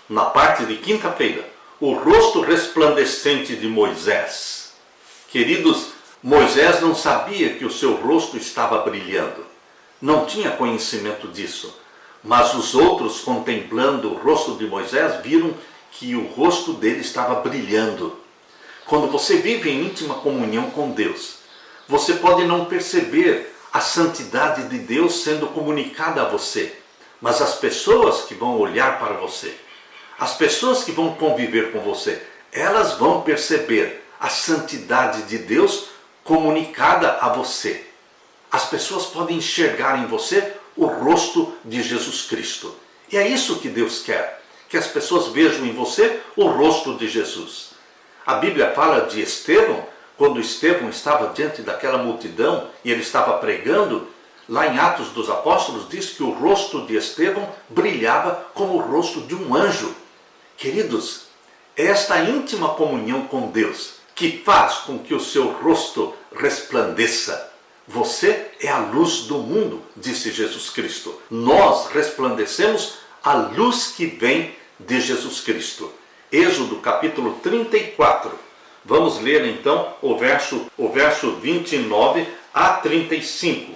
na parte de quinta-feira, o rosto resplandecente de Moisés. Queridos, Moisés não sabia que o seu rosto estava brilhando. Não tinha conhecimento disso. Mas os outros, contemplando o rosto de Moisés, viram que o rosto dele estava brilhando. Quando você vive em íntima comunhão com Deus, você pode não perceber a santidade de Deus sendo comunicada a você. Mas as pessoas que vão olhar para você, as pessoas que vão conviver com você, elas vão perceber a santidade de Deus comunicada a você. As pessoas podem enxergar em você o rosto de Jesus Cristo. E é isso que Deus quer, que as pessoas vejam em você o rosto de Jesus. A Bíblia fala de Estevão, quando Estevão estava diante daquela multidão e ele estava pregando, lá em Atos dos Apóstolos diz que o rosto de Estevão brilhava como o rosto de um anjo. Queridos, é esta íntima comunhão com Deus que faz com que o seu rosto resplandeça. Você é a luz do mundo, disse Jesus Cristo. Nós resplandecemos a luz que vem de Jesus Cristo. Êxodo capítulo 34. Vamos ler então o verso 29 a 35.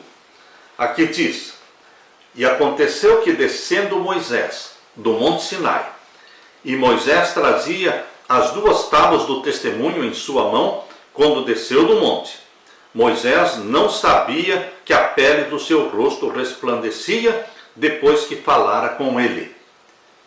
Aqui diz: E aconteceu que descendo Moisés do monte Sinai, e Moisés trazia as 2 tábuas do testemunho em sua mão, quando desceu do monte, Moisés não sabia que a pele do seu rosto resplandecia depois que falara com ele.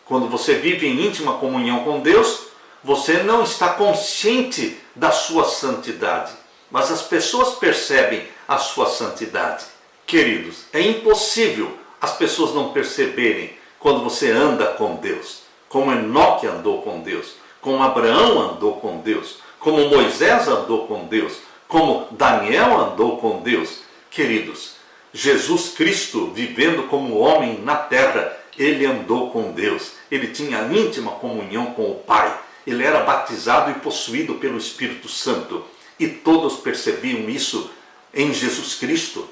Quando você vive em íntima comunhão com Deus, você não está consciente da sua santidade, mas as pessoas percebem a sua santidade. Queridos, é impossível as pessoas não perceberem quando você anda com Deus, como Enoque andou com Deus, como Abraão andou com Deus, como Moisés andou com Deus, como Daniel andou com Deus. Queridos, Jesus Cristo, vivendo como homem na terra, ele andou com Deus, ele tinha íntima comunhão com o Pai, ele era batizado e possuído pelo Espírito Santo, e todos percebiam isso em Jesus Cristo.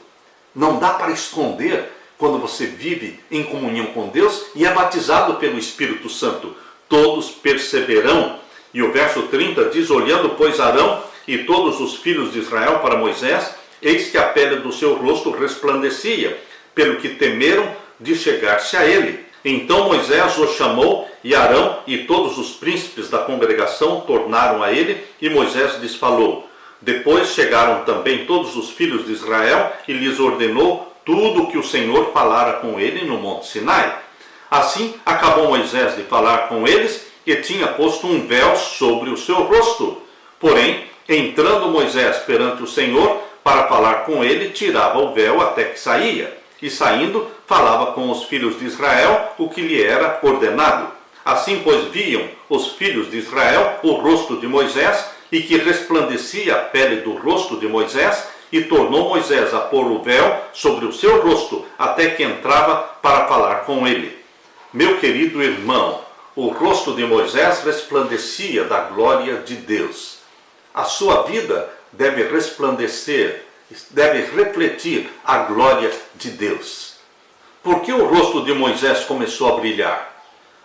Não dá para esconder quando você vive em comunhão com Deus e é batizado pelo Espírito Santo. Todos perceberão. E o verso 30 diz: Olhando, pois, Arão e todos os filhos de Israel para Moisés, eis que a pele do seu rosto resplandecia, pelo que temeram de chegar-se a ele. Então Moisés os chamou, e Arão e todos os príncipes da congregação tornaram a ele, e Moisés lhes falou. Depois chegaram também todos os filhos de Israel, e lhes ordenou tudo o que o Senhor falara com ele no monte Sinai. Assim acabou Moisés de falar com eles, e tinha posto um véu sobre o seu rosto. Porém, entrando Moisés perante o Senhor para falar com ele, tirava o véu até que saía. E saindo, falava com os filhos de Israel o que lhe era ordenado. Assim, pois, viam os filhos de Israel o rosto de Moisés, e que resplandecia a pele do rosto de Moisés, e tornou Moisés a pôr o véu sobre o seu rosto, até que entrava para falar com ele. Meu querido irmão, o rosto de Moisés resplandecia da glória de Deus. A sua vida deve resplandecer, deve refletir a glória de Deus. Por que o rosto de Moisés começou a brilhar?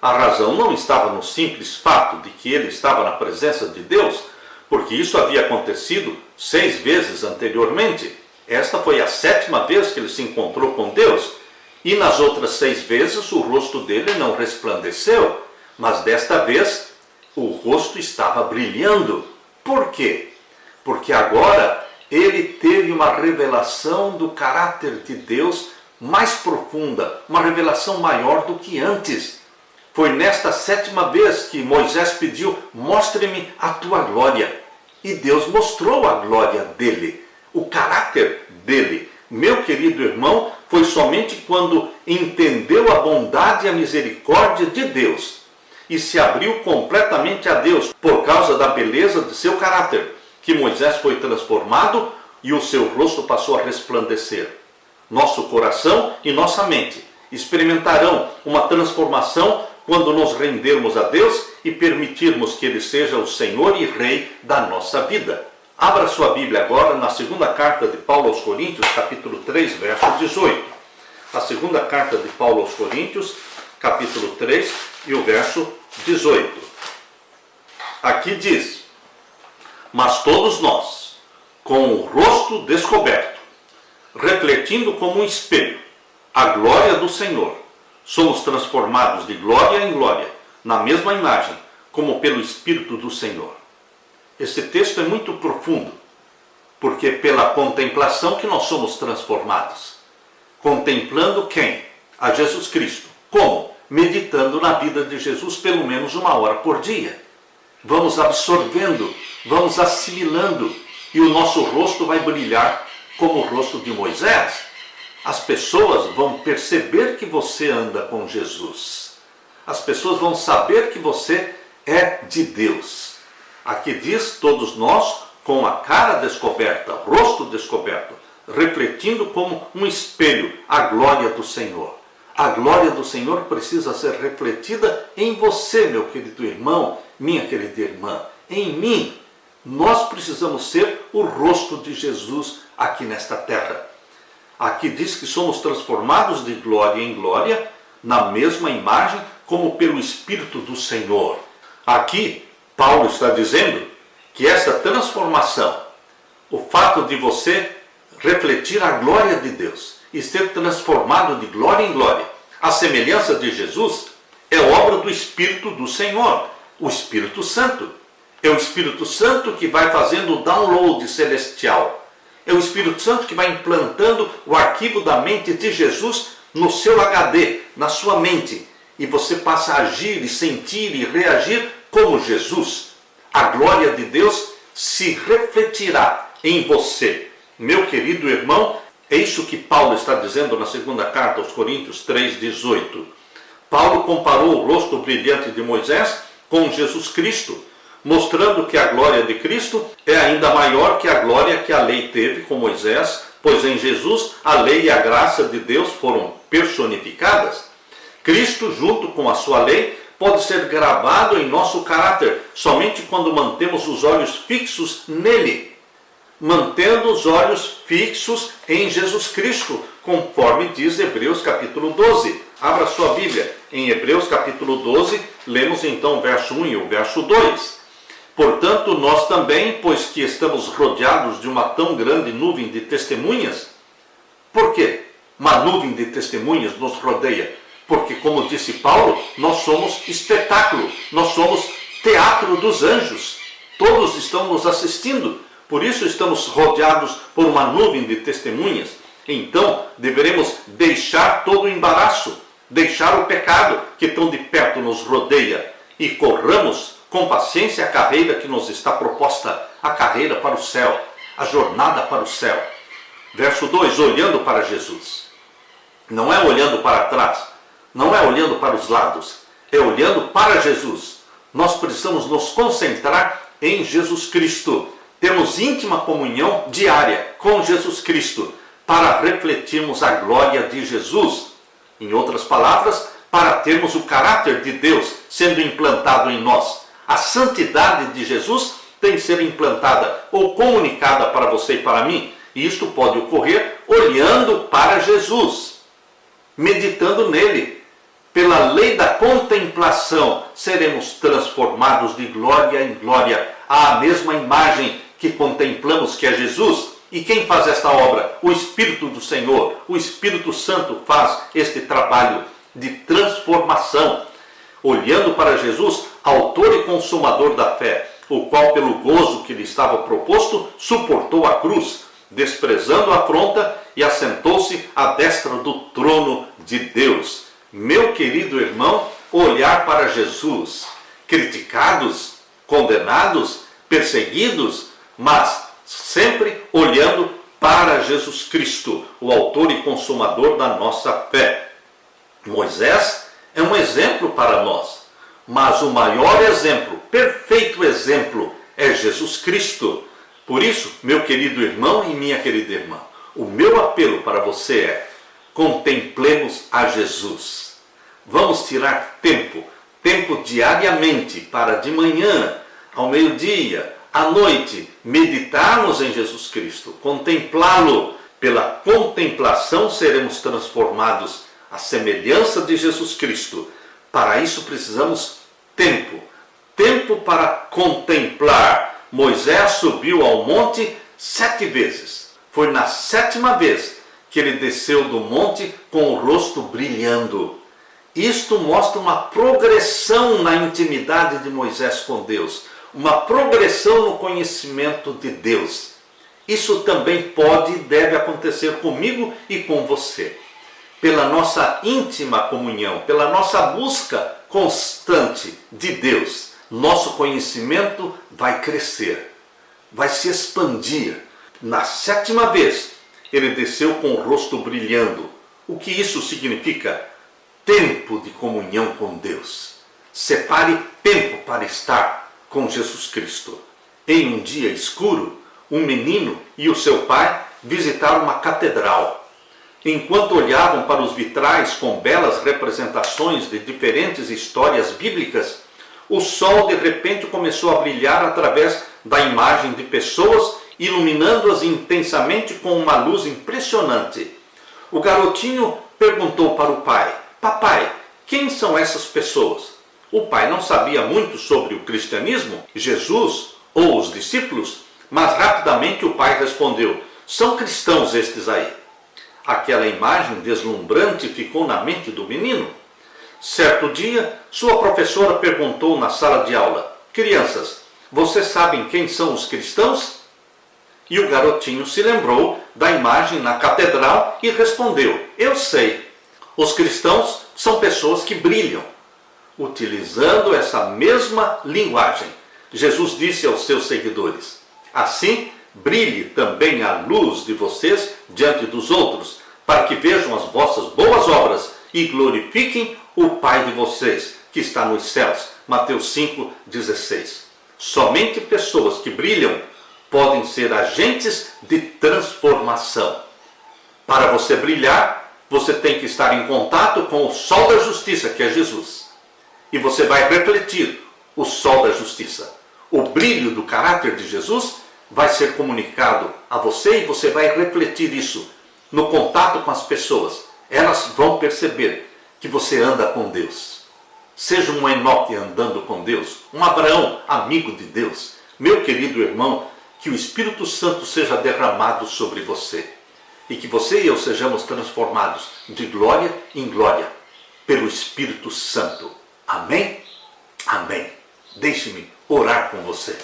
A razão não estava no simples fato de que ele estava na presença de Deus, porque isso havia acontecido 6 vezes anteriormente. Esta foi a 7ª vez que ele se encontrou com Deus, e nas outras 6 vezes o rosto dele não resplandeceu, mas desta vez o rosto estava brilhando. Por quê? Porque agora ele teve uma revelação do caráter de Deus mais profunda, uma revelação maior do que antes. Foi nesta 7ª vez que Moisés pediu: mostre-me a tua glória. E Deus mostrou a glória dele, o caráter dele. Meu querido irmão, foi somente quando entendeu a bondade e a misericórdia de Deus e se abriu completamente a Deus por causa da beleza de seu caráter, que Moisés foi transformado e o seu rosto passou a resplandecer. Nosso coração e nossa mente experimentarão uma transformação quando nos rendermos a Deus e permitirmos que Ele seja o Senhor e Rei da nossa vida. Abra sua Bíblia agora na 2ª carta de Paulo aos Coríntios, capítulo 3, verso 18. A 2ª carta de Paulo aos Coríntios, capítulo 3 e o verso 18. Aqui diz: mas todos nós, com o rosto descoberto, refletindo como um espelho a glória do Senhor, somos transformados de glória em glória, na mesma imagem, como pelo Espírito do Senhor. Esse texto é muito profundo, porque é pela contemplação que nós somos transformados. Contemplando quem? A Jesus Cristo. Como? Meditando na vida de Jesus pelo menos 1 hora por dia. Vamos absorvendo, vamos assimilando, e o nosso rosto vai brilhar como o rosto de Moisés. As pessoas vão perceber que você anda com Jesus. As pessoas vão saber que você é de Deus. Aqui diz: todos nós, com a cara descoberta, rosto descoberto, refletindo como um espelho a glória do Senhor. A glória do Senhor precisa ser refletida em você, meu querido irmão, minha querida irmã, em mim. Nós precisamos ser o rosto de Jesus aqui nesta terra. Aqui diz que somos transformados de glória em glória, na mesma imagem, como pelo Espírito do Senhor. Aqui, Paulo está dizendo que essa transformação, o fato de você refletir a glória de Deus e ser transformado de glória em glória, a semelhança de Jesus, é obra do Espírito do Senhor, o Espírito Santo. É o Espírito Santo que vai fazendo o download celestial. É o Espírito Santo que vai implantando o arquivo da mente de Jesus no seu HD, na sua mente. E você passa a agir e sentir e reagir como Jesus. A glória de Deus se refletirá em você. Meu querido irmão, é isso que Paulo está dizendo na segunda carta aos Coríntios 3,18. Paulo comparou o rosto brilhante de Moisés com Jesus Cristo, mostrando que a glória de Cristo é ainda maior que a glória que a lei teve com Moisés, pois em Jesus a lei e a graça de Deus foram personificadas. Cristo, junto com a sua lei, pode ser gravado em nosso caráter somente quando mantemos os olhos fixos nele, mantendo os olhos fixos em Jesus Cristo, conforme diz Hebreus capítulo 12. Abra sua Bíblia. Em Hebreus capítulo 12, lemos então o verso 1 e o verso 2. Portanto, nós também, pois que estamos rodeados de uma tão grande nuvem de testemunhas. Por quê? Uma nuvem de testemunhas nos rodeia. Porque, como disse Paulo, nós somos espetáculo, nós somos teatro dos anjos. Todos estão nos assistindo. Por isso estamos rodeados por uma nuvem de testemunhas. Então, deveremos deixar todo o embaraço, deixar o pecado que tão de perto nos rodeia e corramos com paciência a carreira que nos está proposta, a carreira para o céu, a jornada para o céu. Verso 2, olhando para Jesus. Não é olhando para trás, não é olhando para os lados, é olhando para Jesus. Nós precisamos nos concentrar em Jesus Cristo. Temos íntima comunhão diária com Jesus Cristo para refletirmos a glória de Jesus. Em outras palavras, para termos o caráter de Deus sendo implantado em nós. A santidade de Jesus tem que ser implantada ou comunicada para você e para mim. E isto pode ocorrer olhando para Jesus, meditando nele. Pela lei da contemplação, seremos transformados de glória em glória, à mesma imagem que contemplamos, que é Jesus. E quem faz esta obra? O Espírito do Senhor. O Espírito Santo faz este trabalho de transformação. Olhando para Jesus, autor e consumador da fé, o qual pelo gozo que lhe estava proposto, suportou a cruz, desprezando a afronta e assentou-se à destra do trono de Deus. Meu querido irmão, olhar para Jesus, criticados, condenados, perseguidos, mas sempre olhando para Jesus Cristo, o autor e consumador da nossa fé. Moisés é um exemplo para nós, mas o maior exemplo, perfeito exemplo, é Jesus Cristo. Por isso, meu querido irmão e minha querida irmã, o meu apelo para você é: contemplemos a Jesus. Vamos tirar tempo diariamente para de manhã, ao meio-dia, à noite, meditarmos em Jesus Cristo, contemplá-lo. Pela contemplação seremos transformados à semelhança de Jesus Cristo. Para isso precisamos tempo. Tempo para contemplar. Moisés subiu ao monte 7 vezes. Foi na 7ª vez que ele desceu do monte com o rosto brilhando. Isto mostra uma progressão na intimidade de Moisés com Deus, uma progressão no conhecimento de Deus. Isso também pode e deve acontecer comigo e com você. Pela nossa íntima comunhão, pela nossa busca constante de Deus, nosso conhecimento vai crescer, vai se expandir. Na 7ª vez, ele desceu com o rosto brilhando. O que isso significa? Tempo de comunhão com Deus. Separe tempo para estar com Jesus Cristo. Em um dia escuro, um menino e o seu pai visitaram uma catedral. Enquanto olhavam para os vitrais com belas representações de diferentes histórias bíblicas, o sol de repente começou a brilhar através da imagem de pessoas, iluminando-as intensamente com uma luz impressionante. O garotinho perguntou para o pai: papai, quem são essas pessoas? O pai não sabia muito sobre o cristianismo, Jesus ou os discípulos, mas rapidamente o pai respondeu: são cristãos estes aí. Aquela imagem deslumbrante ficou na mente do menino. Certo dia, sua professora perguntou na sala de aula: crianças, vocês sabem quem são os cristãos? E o garotinho se lembrou da imagem na catedral e respondeu: eu sei. Os cristãos são pessoas que brilham. Utilizando essa mesma linguagem, Jesus disse aos seus seguidores: assim, brilhe também a luz de vocês diante dos outros, para que vejam as vossas boas obras e glorifiquem o Pai de vocês, que está nos céus. Mateus 5,16. Somente pessoas que brilham podem ser agentes de transformação. Para você brilhar, você tem que estar em contato com o sol da justiça, que é Jesus. E você vai refletir o sol da justiça. O brilho do caráter de Jesus vai ser comunicado a você e você vai refletir isso no contato com as pessoas. Elas vão perceber que você anda com Deus. Seja um Enoque andando com Deus, um Abraão amigo de Deus. Meu querido irmão, que o Espírito Santo seja derramado sobre você e que você e eu sejamos transformados de glória em glória pelo Espírito Santo. Amém? Amém. Deixe-me orar com você.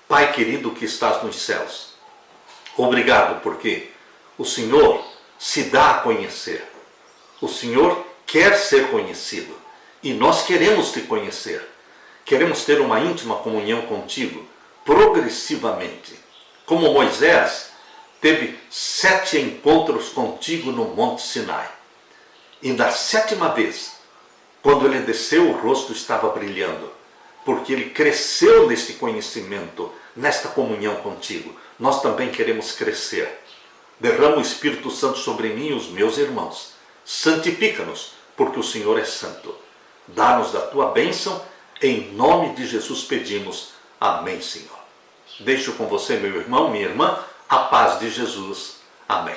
Pai querido que estás nos céus, obrigado porque o Senhor se dá a conhecer. O Senhor quer ser conhecido e nós queremos te conhecer. Queremos ter uma íntima comunhão contigo progressivamente. Como Moisés teve 7 encontros contigo no Monte Sinai. E na 7ª vez, quando ele desceu, o rosto estava brilhando, porque ele cresceu neste conhecimento, nesta comunhão contigo. Nós também queremos crescer. Derrama o Espírito Santo sobre mim e os meus irmãos. Santifica-nos, porque o Senhor é santo. Dá-nos da tua bênção, em nome de Jesus pedimos. Amém, Senhor. Deixo com você, meu irmão, minha irmã, a paz de Jesus. Amém.